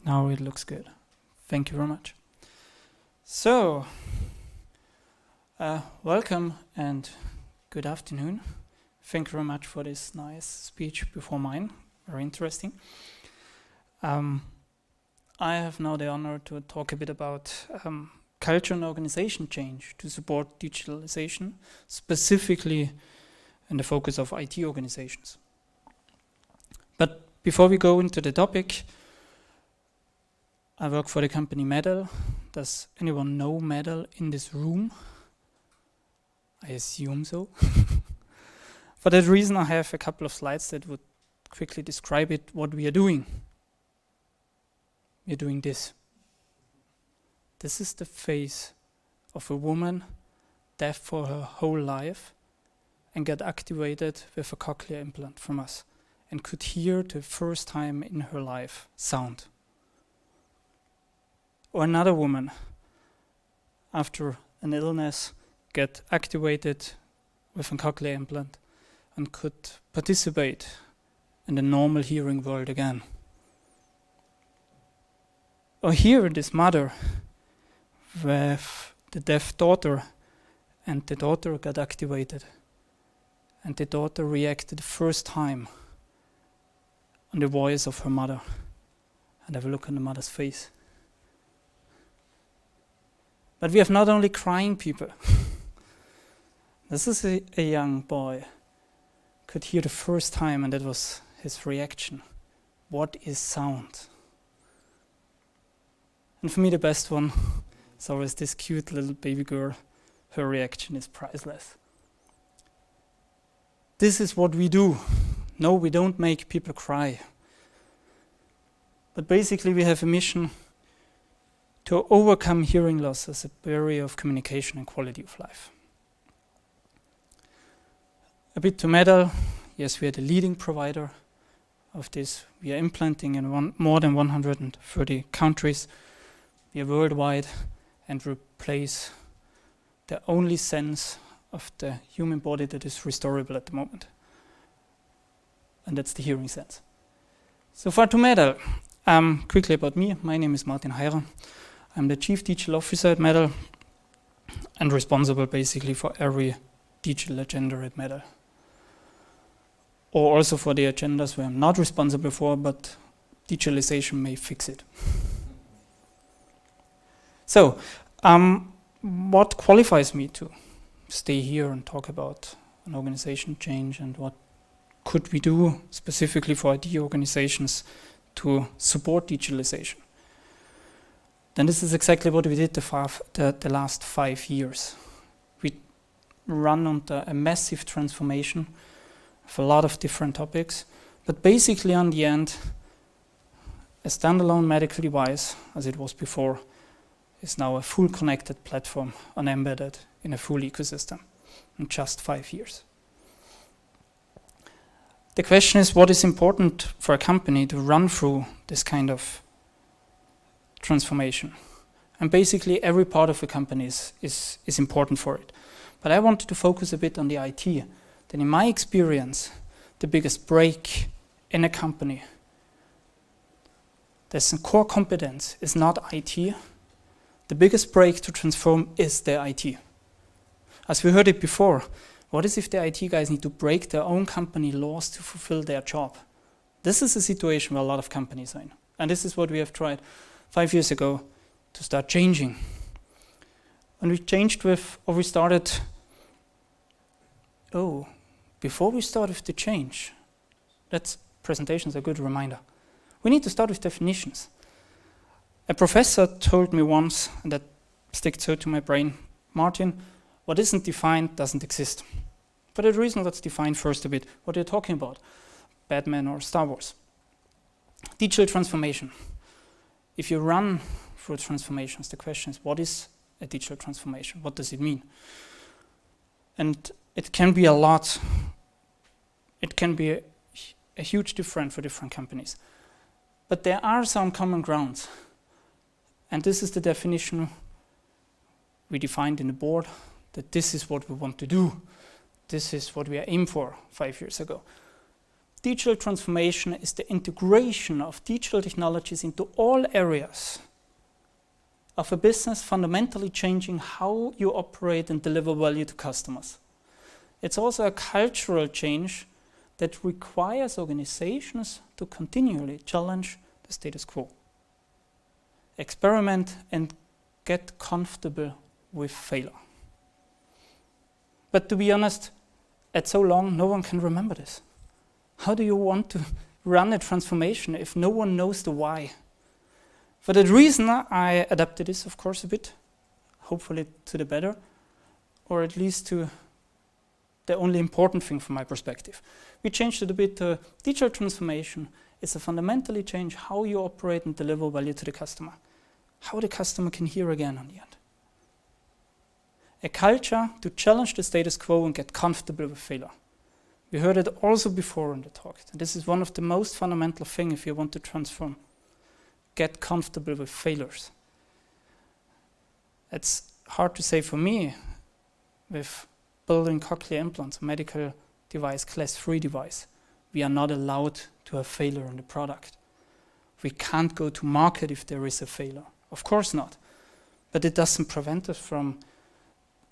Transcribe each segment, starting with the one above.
Now it looks good. Thank you very much. So, welcome and good afternoon. Thank you very much for this nice speech before mine. Very interesting. I have now the honor to talk a bit about culture and organization change to support digitalization, specifically in the focus of IT organizations. But before we go into the topic, I work for the company Medal. Does anyone know Medal in this room? I assume so. For that reason, I have a couple of slides that would quickly describe it, what we are doing. We're doing this. This is the face of a woman deaf for her whole life and got activated with a cochlear implant from us and could hear the first time in her life sound. Or another woman, after an illness, get activated with a cochlear implant and could participate in the normal hearing world again. Or here, this mother with the deaf daughter, and the daughter got activated, and the daughter reacted the first time on the voice of her mother. And have a look on the mother's face. But we have not only crying people. This is a young boy, could hear the first time, and that was his reaction. What is sound? And for me, the best one is always this cute little baby girl. Her reaction is priceless. This is what we do. No, we don't make people cry. But basically, we have a mission to overcome hearing loss as a barrier of communication and quality of life. A bit to Medal. Yes, we are the leading provider of this. We are implanting in more than 130 countries. We are worldwide and replace the only sense of the human body that is restorable at the moment. And that's the hearing sense. So far to Medal. Quickly about me. My name is Martin Heirer. I'm the Chief Digital Officer at Medal and responsible basically for every digital agenda at Medal. Or also for the agendas where I'm not responsible for, but digitalization may fix it. So, what qualifies me to stay here and talk about an organization change, and what could we do specifically for IT organizations to support digitalization? Then this is exactly what we did the last 5 years. We run under a massive transformation of a lot of different topics, but basically on the end, a standalone medical device, as it was before, is now a full connected platform and embedded in a full ecosystem in just 5 years. The question is, what is important for a company to run through this kind of transformation? And basically every part of a company is important for it. But I wanted to focus a bit on the IT. Then in my experience, the biggest break in a company, there's a core competence is not IT. The biggest break to transform is the IT. As we heard it before, what is if the IT guys need to break their own company laws to fulfill their job? This is a situation where a lot of companies are in. And this is what we have tried 5 years ago to start changing. And we changed before we started with the change, that's presentations are a good reminder. We need to start with definitions. A professor told me once, and that sticks so to my brain, Martin, what isn't defined doesn't exist. For that reason, let's define first a bit what you're talking about. Batman or Star Wars. Digital transformation. If you run through transformations, the question is, what is a digital transformation? What does it mean? And it can be a lot. It can be a huge difference for different companies. But there are some common grounds. And this is the definition we defined in the board, that this is what we want to do. This is what we are aiming for 5 years ago. digital transformation is the integration of digital technologies into all areas of a business, fundamentally changing how you operate and deliver value to customers. It's also a cultural change that requires organizations to continually challenge the status quo, experiment and get comfortable with failure. But to be honest, at so long, no one can remember this. How do you want to run a transformation if no one knows the why? For that reason, I adapted this, of course, a bit, hopefully to the better, or at least to the only important thing from my perspective. We changed it a bit to digital transformation. It's a fundamentally change how you operate and deliver value to the customer, how the customer can hear again on the end. A culture to challenge the status quo and get comfortable with failure. We heard it also before in the talk. This is one of the most fundamental things if you want to transform. Get comfortable with failures. It's hard to say for me with building cochlear implants, a medical device, class 3 device. We are not allowed to have failure in the product. We can't go to market if there is a failure. Of course not. But it doesn't prevent us from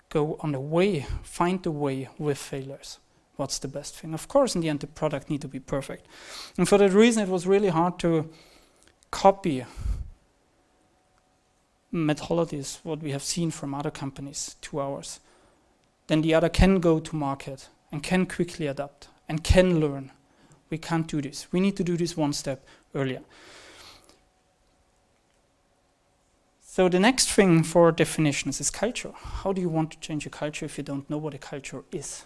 go on the way, find the way with failures. What's the best thing? Of course, in the end, the product needs to be perfect. And for that reason, it was really hard to copy methodologies, what we have seen from other companies, 2 hours. Then the other can go to market and can quickly adapt and can learn. We can't do this. We need to do this one step earlier. So the next thing for definitions is culture. How do you want to change a culture if you don't know what a culture is?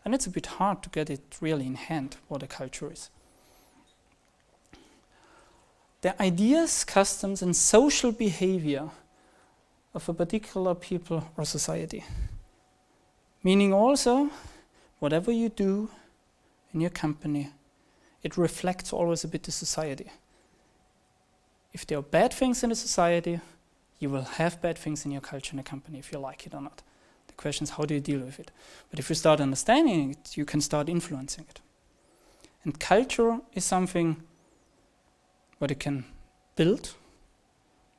And it's a bit hard to get it really in hand, what a culture is. The ideas, customs, and social behavior of a particular people or society. Meaning also, whatever you do in your company, it reflects always a bit the society. If there are bad things in the society, you will have bad things in your culture in a company if you like it or not. The question is, how do you deal with it? But if you start understanding it, you can start influencing it. And culture is something what you can build,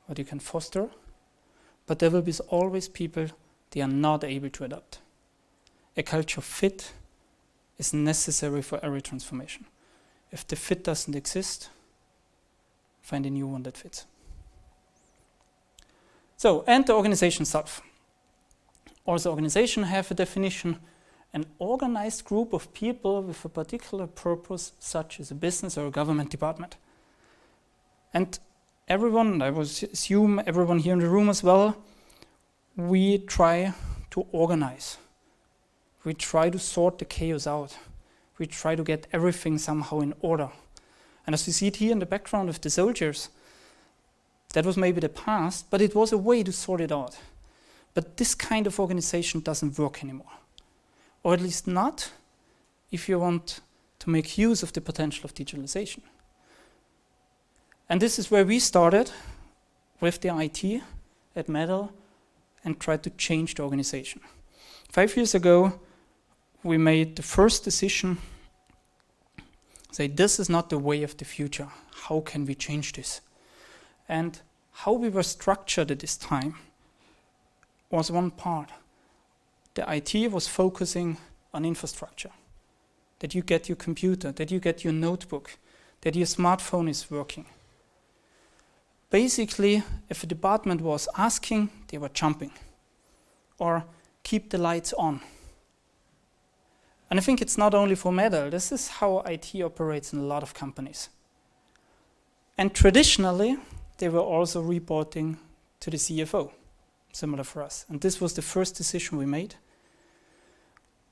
what you can foster, but there will be always people they are not able to adapt. A culture fit is necessary for every transformation. If the fit doesn't exist, find a new one that fits. So, and the organization itself. Also, organization have a definition, an organized group of people with a particular purpose, such as a business or a government department. And everyone, I would assume everyone here in the room as well, we try to organize. We try to sort the chaos out. We try to get everything somehow in order. And as you see it here in the background of the soldiers, that was maybe the past, but it was a way to sort it out. But this kind of organization doesn't work anymore. Or at least not if you want to make use of the potential of digitalization. And this is where we started with the IT at Metal and tried to change the organization. 5 years ago, we made the first decision, say this is not the way of the future. How can we change this? And how we were structured at this time was one part. The IT was focusing on infrastructure, that you get your computer, that you get your notebook, that your smartphone is working. Basically, if a department was asking, they were jumping. Or keep the lights on. And I think it's not only for Metal, this is how IT operates in a lot of companies. And traditionally, they were also reporting to the CFO, similar for us. And this was the first decision we made.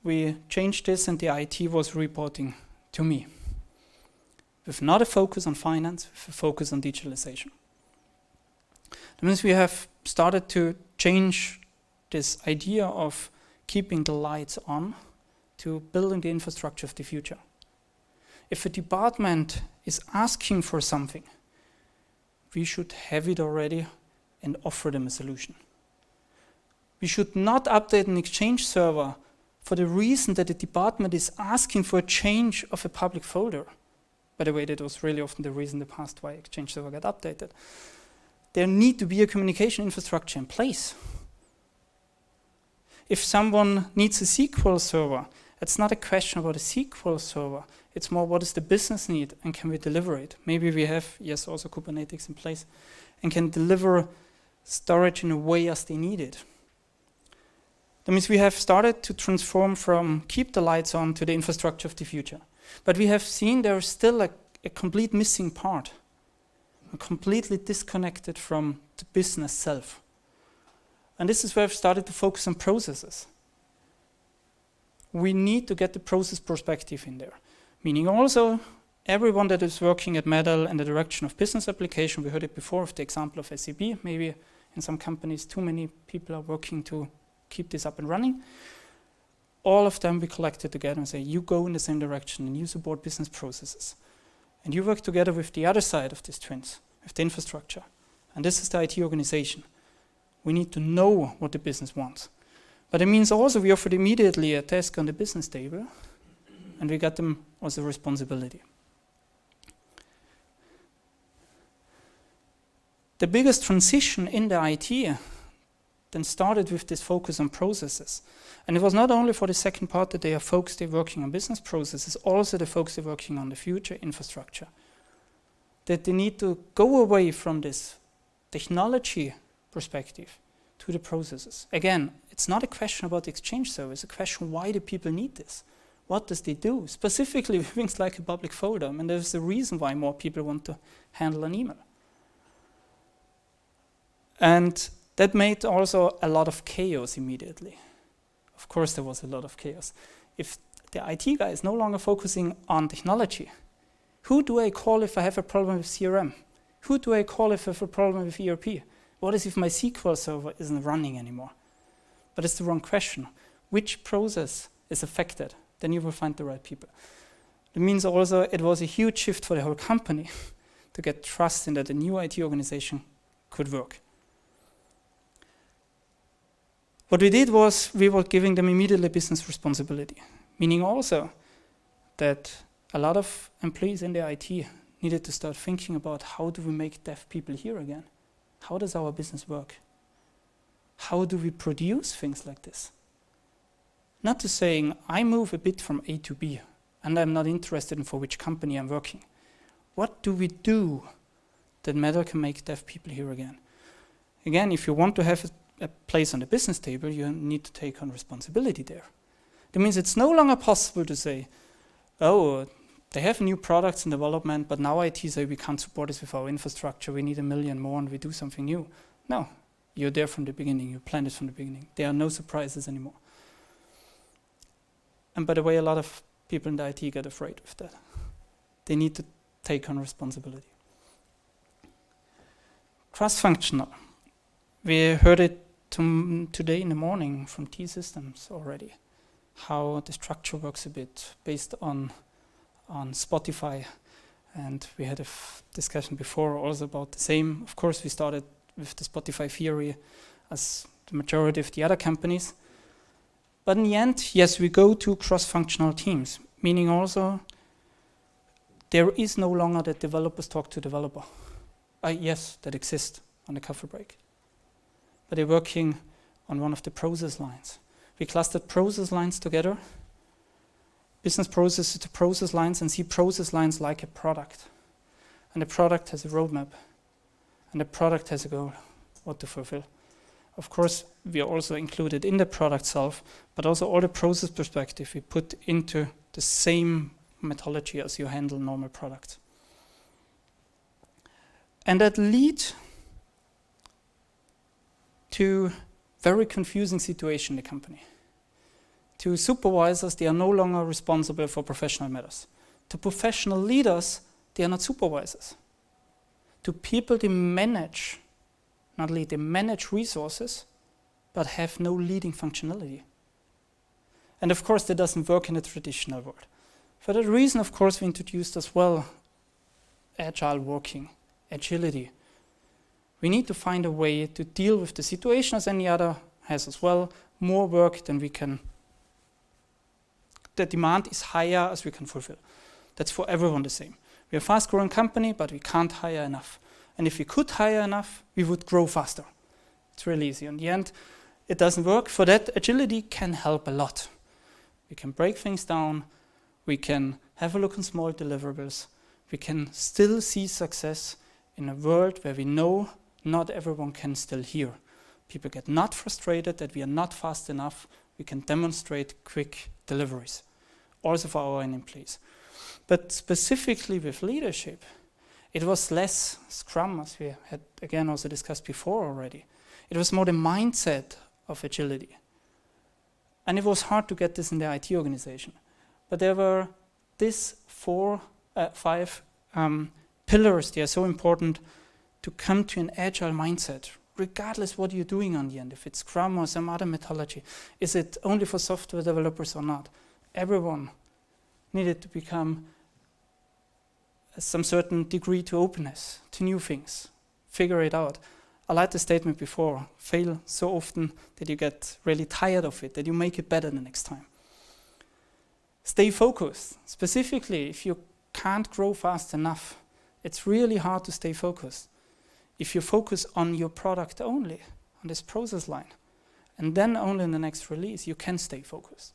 We changed this and the IT was reporting to me. With not a focus on finance, with a focus on digitalization. That means we have started to change this idea of keeping the lights on to building the infrastructure of the future. If a department is asking for something, we should have it already and offer them a solution. We should not update an Exchange server for the reason that the department is asking for a change of a public folder. By the way, that was really often the reason in the past why Exchange Server got updated. There need to be a communication infrastructure in place. If someone needs a SQL server, it's not a question about a SQL server. It's more what is the business need and can we deliver it? Maybe we have, yes, also Kubernetes in place and can deliver storage in a way as they need it. That means we have started to transform from keep the lights on to the infrastructure of the future. But we have seen there is still a complete missing part, completely disconnected from the business self. And this is where I've started to focus on processes. We need to get the process perspective in there, meaning also everyone that is working at Metal in the direction of business application, we heard it before with the example of SAP, maybe in some companies too many people are working to keep this up and running. All of them we collected together and say, you go in the same direction and you support business processes. And you work together with the other side of these twins, with the infrastructure. And this is the IT organization. We need to know what the business wants. But it means also we offered immediately a task on the business table, and we got them as a responsibility. The biggest transition in the IT then started with this focus on processes. And it was not only for the second part that they are focused, they're working on business processes, also the folks they're working on the future infrastructure. That they need to go away from this technology perspective to the processes. Again, it's not a question about the Exchange Server, it's a question why do people need this? What does they do? Specifically with things like a public folder. I mean, there's a reason why more people want to handle an email. And that made also a lot of chaos immediately. Of course, there was a lot of chaos. If the IT guy is no longer focusing on technology, who do I call if I have a problem with CRM? Who do I call if I have a problem with ERP? What is if my SQL server isn't running anymore? But it's the wrong question. Which process is affected? Then you will find the right people. It means also it was a huge shift for the whole company to get trust in that the new IT organization could work. What we did was we were giving them immediately business responsibility, meaning also that a lot of employees in the IT needed to start thinking about how do we make deaf people here again? How does our business work? How do we produce things like this? Not to saying I move a bit from A to B and I'm not interested in for which company I'm working. What do we do that Metal can make deaf people here again? Again, if you want to have a place on the business table, you need to take on responsibility there. That means it's no longer possible to say, oh, they have new products in development, but now IT say we can't support this with our infrastructure, we need 1 million more and we do something new. No, you're there from the beginning, you planned it from the beginning. There are no surprises anymore. And by the way, a lot of people in the IT get afraid of that. They need to take on responsibility. Cross-functional. We heard it today in the morning from T-Systems already, how the structure works a bit based on Spotify. And we had a discussion before also about the same. Of course, we started with the Spotify theory as the majority of the other companies. But in the end, yes, we go to cross-functional teams, meaning also there is no longer that developers talk to developer. Yes, that exists on the coffee break. But they're working on one of the process lines. We clustered process lines together, business processes to process lines, and see process lines like a product. And the product has a roadmap, and the product has a goal, what to fulfill. Of course, we are also included in the product itself, but also all the process perspective we put into the same methodology as you handle normal products. And that leads to very confusing situation in the company. To supervisors, they are no longer responsible for professional matters. To professional leaders, they are not supervisors. To people, they manage, not lead, they manage resources, but have no leading functionality. And of course, that doesn't work in the traditional world. For that reason, of course, we introduced as well agile working, agility. We need to find a way to deal with the situation as any other has as well, more work than we can the demand is higher as we can fulfill. That's for everyone the same. We're a fast-growing company, but we can't hire enough. And if we could hire enough, we would grow faster. It's really easy. In the end, it doesn't work. For that, agility can help a lot. We can break things down. We can have a look on small deliverables. We can still see success in a world where we know not everyone can still hear. People get not frustrated that we are not fast enough. We can demonstrate quick deliveries, also for our own employees. But specifically with leadership, it was less Scrum, as we had again also discussed before already. It was more the mindset of agility. And it was hard to get this in the IT organization. But there were these 5 pillars. They are so important to come to an agile mindset, regardless what you're doing on the end, if it's Scrum or some other methodology. Is it only for software developers or not? Everyone needed to become some certain degree to openness, to new things, figure it out. I like the statement before, fail so often that you get really tired of it, that you make it better the next time. Stay focused. Specifically, if you can't grow fast enough, it's really hard to stay focused. If you focus on your product only, on this process line, and then only in the next release, you can stay focused.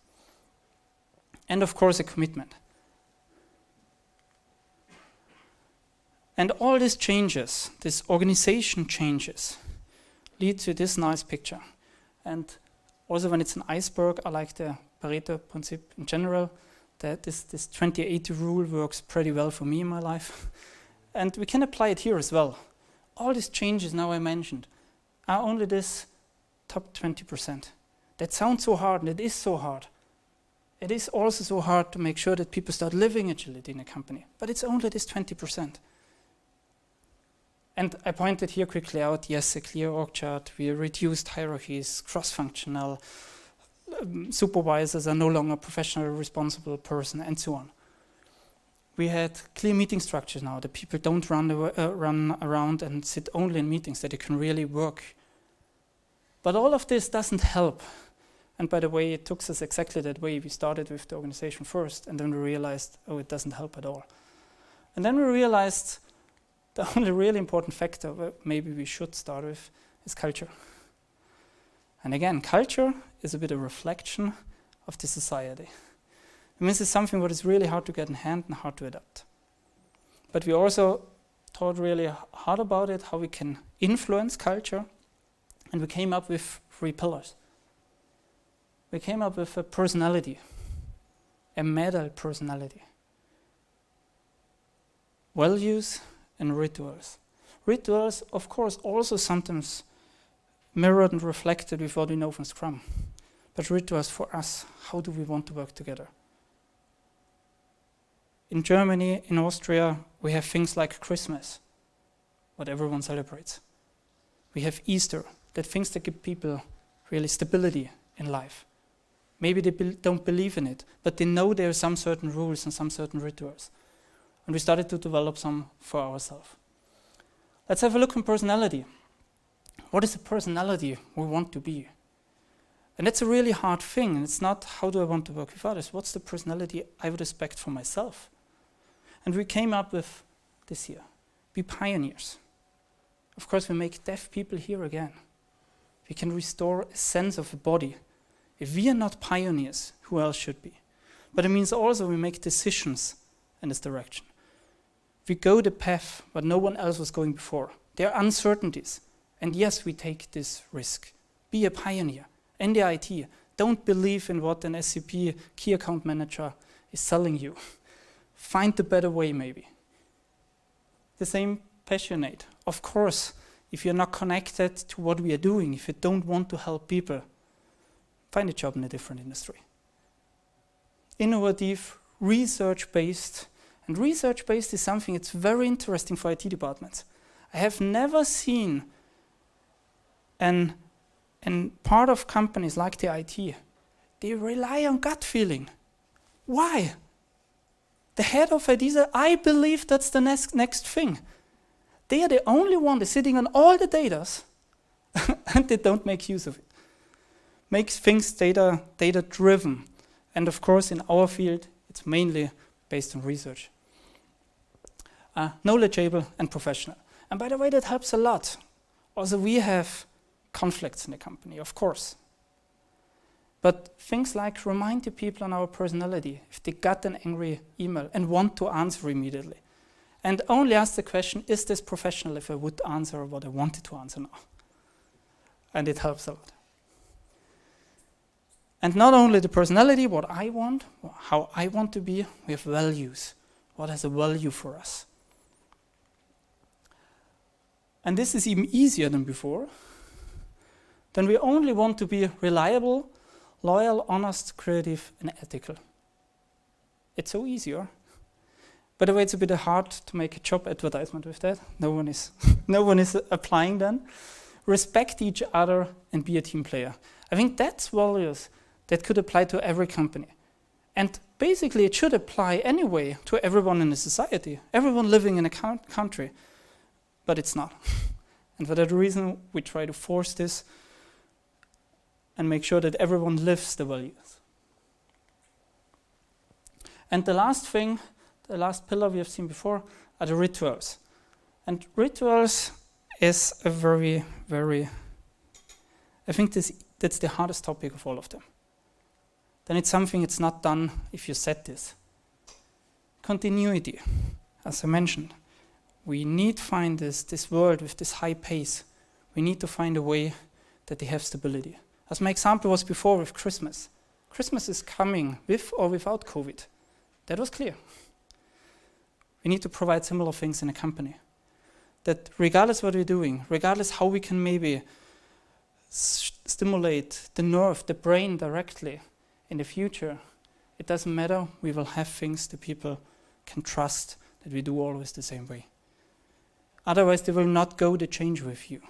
And of course, a commitment. And all these changes, this organization changes, lead to this nice picture. And also when it's an iceberg, I like the Pareto principle in general, that this 20-80 rule works pretty well for me in my life. And we can apply it here as well. All these changes now I mentioned are only this top 20%. That sounds so hard, and it is so hard. It is also so hard to make sure that people start living agility in a company. But it's only this 20%. And I pointed here quickly out, yes, a clear org chart. We reduced hierarchies, cross-functional. Supervisors are no longer professional responsible person, and so on. We had clear meeting structures now, that people don't run around and sit only in meetings, that they can really work. But all of this doesn't help. And by the way, it took us exactly that way. We started with the organization first, and then we realized, oh, it doesn't help at all. And then we realized the only really important factor that maybe we should start with is culture. And again, culture is a bit of a reflection of the society. It means it's something that is really hard to get in hand and hard to adapt. But we also thought really hard about it, how we can influence culture, and we came up with 3 pillars. We came up with a personality, a medal personality. Values and rituals. Rituals, of course, also sometimes mirrored and reflected with what we know from Scrum. But rituals for us, how do we want to work together? In Germany, in Austria, we have things like Christmas, what everyone celebrates. We have Easter, that things that give people really stability in life. Maybe they don't believe in it, but they know there are some certain rules and some certain rituals. And we started to develop some for ourselves. Let's have a look on personality. What is the personality we want to be? And that's a really hard thing. And it's not how do I want to work with others. What's the personality I would expect from myself? And we came up with this here. Be pioneers. Of course, we make deaf people hear again. We can restore a sense of a body. If we are not pioneers, who else should be? But it means also we make decisions in this direction. We go the path but no one else was going before. There are uncertainties. And yes, we take this risk. Be a pioneer. In the IT, don't believe in what an SAP key account manager is selling you. Find the better way, maybe. The same passionate. Of course, if you're not connected to what we are doing, if you don't want to help people, find a job in a different industry. Innovative, research-based. And research-based is something that's very interesting for IT departments. I have never seen an part of companies like the IT, they rely on gut feeling. Why? The head of IT said, I believe that's the next thing. They are the only one that's sitting on all the data and they don't make use of it. Makes things data-driven. And of course, in our field, it's mainly based on research. Knowledgeable and professional. And by the way, that helps a lot. Also, we have conflicts in the company, of course. But things like remind the people on our personality if they got an angry email and want to answer immediately. And only ask the question, is this professional if I would answer what I wanted to answer now? And it helps a lot. And not only the personality, what I want, how I want to be, we have values. What has a value for us? And this is even easier than before. Then we only want to be reliable, loyal, honest, creative, and ethical. It's so easier. By the way, it's a bit hard to make a job advertisement with that. No one is applying then. Respect each other and be a team player. I think that's values that could apply to every company. And basically it should apply anyway to everyone in the society, everyone living in a country. But it's not. And for that reason, we try to force this and make sure that everyone lives the values. And the last thing, the last pillar we have seen before, are the rituals. And rituals is a very, I think that's the hardest topic of all of them. Then it's something it's not done if you set this. Continuity, as I mentioned. We need to find this world with this high pace. We need to find a way that they have stability. As my example was before with Christmas. Christmas is coming with or without COVID. That was clear. We need to provide similar things in a company. That regardless what we're doing, regardless how we can maybe stimulate the nerve, the brain directly in the future, it doesn't matter. We will have things that people can trust that we do always the same way. Otherwise, they will not go the change with you.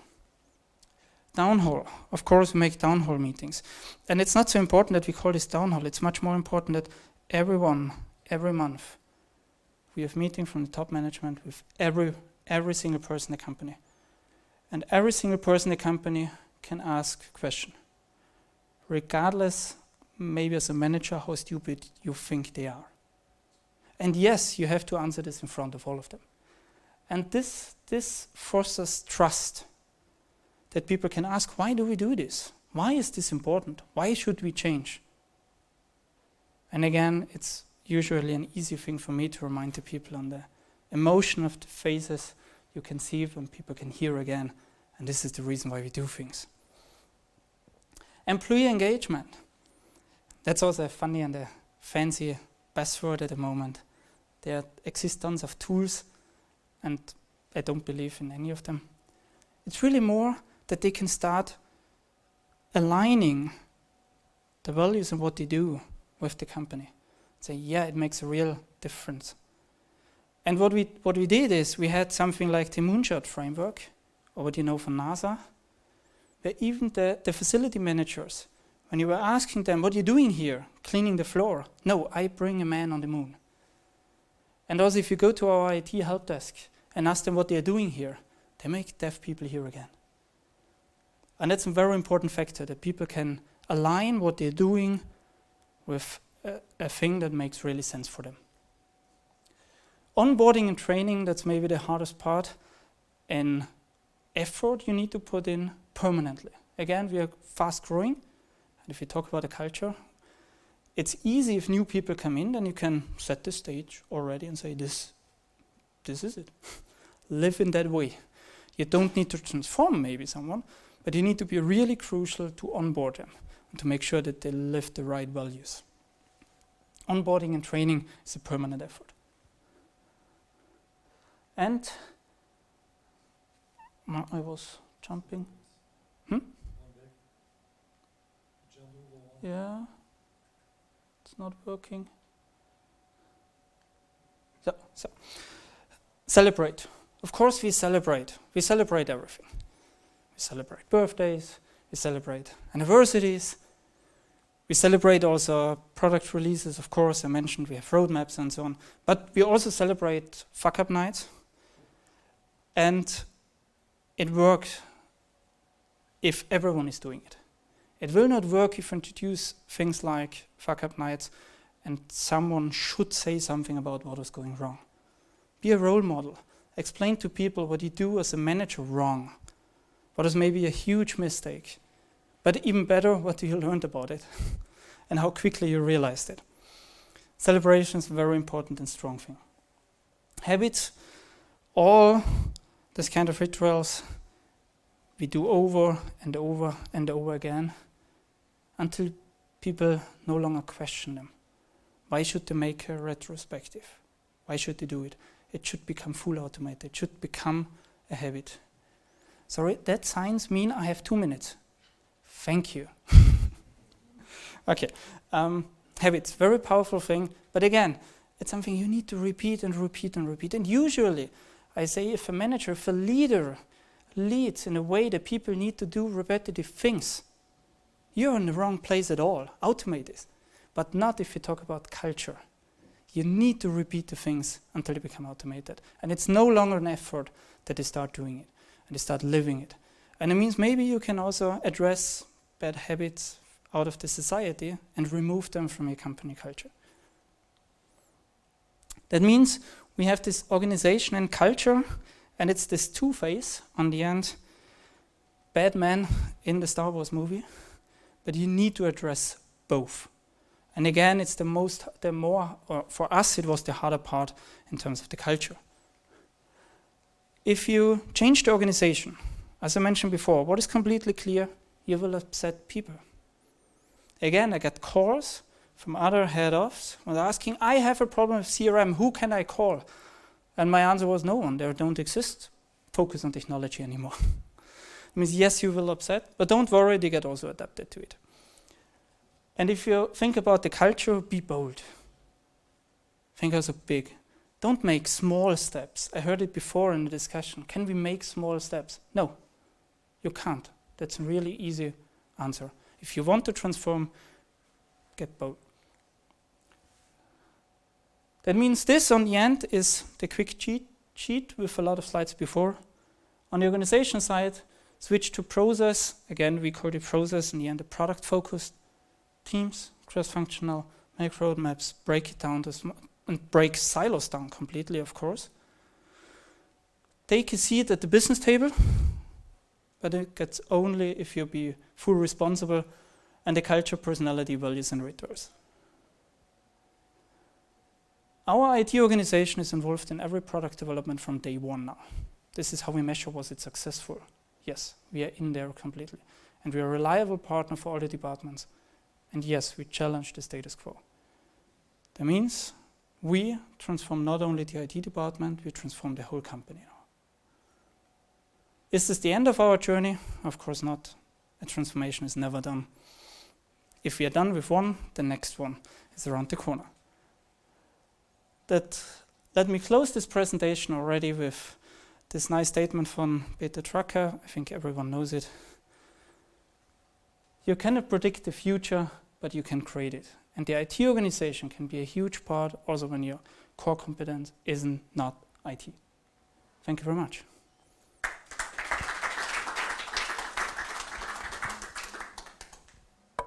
Down hall. Of course, we make down hall meetings. And it's not so important that we call this down hall. It's much more important that everyone, every month, we have meeting from the top management with every single person in the company. And every single person in the company can ask a question. Regardless, maybe as a manager, how stupid you think they are. And yes, you have to answer this in front of all of them. And this fosters trust, that people can ask, why do we do this? Why is this important? Why should we change? And again, it's usually an easy thing for me to remind the people on the emotion of the faces you can see when people can hear again. And this is the reason why we do things. Employee engagement. That's also a funny and a fancy buzzword at the moment. There exist tons of tools, and I don't believe in any of them. It's really more that they can start aligning the values and what they do with the company. Say, yeah, it makes a real difference. And what we did is we had something like the Moonshot framework, or what you know from NASA, where even the facility managers, when you were asking them, what are you doing here? Cleaning the floor. No, I bring a man on the moon. And also if you go to our IT help desk and ask them what they are doing here, they make deaf people hear again. And that's a very important factor, that people can align what they're doing with a thing that makes really sense for them. Onboarding and training, that's maybe the hardest part, and effort you need to put in permanently. Again, we are fast growing, and if you talk about the culture, it's easy if new people come in, then you can set the stage already and say, this is it. Live in that way. You don't need to transform maybe someone, but you need to be really crucial to onboard them and to make sure that they live the right values. Onboarding and training is a permanent effort. And I was jumping. Yeah, it's not working. So celebrate. Of course we celebrate. We celebrate everything. We celebrate birthdays, we celebrate anniversaries, we celebrate also product releases, of course, I mentioned we have roadmaps and so on. But we also celebrate fuck-up nights. And it works if everyone is doing it. It will not work if you introduce things like fuck up nights and someone should say something about what is going wrong. Be a role model. Explain to people what you do as a manager wrong. What is maybe a huge mistake. But even better, what you learned about it and how quickly you realized it. Celebration is a very important and strong thing. Habits, all this kind of rituals, we do over and over and over again until people no longer question them. Why should they make a retrospective? Why should they do it? It should become full automated. It should become a habit. Sorry, that signs mean I have 2 minutes. Thank you. Okay, habits, very powerful thing. But again, it's something you need to repeat and repeat and repeat. And usually, I say if a manager, if a leader leads in a way that people need to do repetitive things, you're in the wrong place at all. Automate this. But not if you talk about culture. You need to repeat the things until they become automated. And it's no longer an effort that they start doing it and they start living it. And it means maybe you can also address bad habits out of the society and remove them from your company culture. That means we have this organization and culture, and it's this two-phase on the end. Bad man in the Star Wars movie, but you need to address both. And again, it's for us, it was the harder part in terms of the culture. If you change the organization, as I mentioned before, what is completely clear, you will upset people. Again, I get calls from other head-offs when they're asking, I have a problem with CRM, who can I call? And my answer was no one, there don't exist focus on technology anymore. It means yes, you will upset, but don't worry, they get also adapted to it. And if you think about the culture, be bold. Think also big. Don't make small steps. I heard it before in the discussion. Can we make small steps? No, you can't. That's a really easy answer. If you want to transform, get bold. That means this on the end is the quick cheat sheet with a lot of slides before. On the organization side, switch to process. Again, we call it process in the end, the product focused. Teams, cross-functional, make roadmaps, break it down and break silos down completely, of course. Take a seat at the business table, but it gets only if you be full responsible, and the culture, personality, values, and rituals. Our IT organization is involved in every product development from day one now. This is how we measure was it successful. Yes, we are in there completely. And we are a reliable partner for all the departments. And yes, we challenge the status quo. That means we transform not only the IT department, we transform the whole company now. Is this the end of our journey? Of course not. A transformation is never done. If we are done with one, the next one is around the corner. Let me close this presentation already with this nice statement from Peter Drucker. I think everyone knows it. You cannot predict the future, but you can create it. And the IT organization can be a huge part also when your core competence isn't not IT. Thank you very much.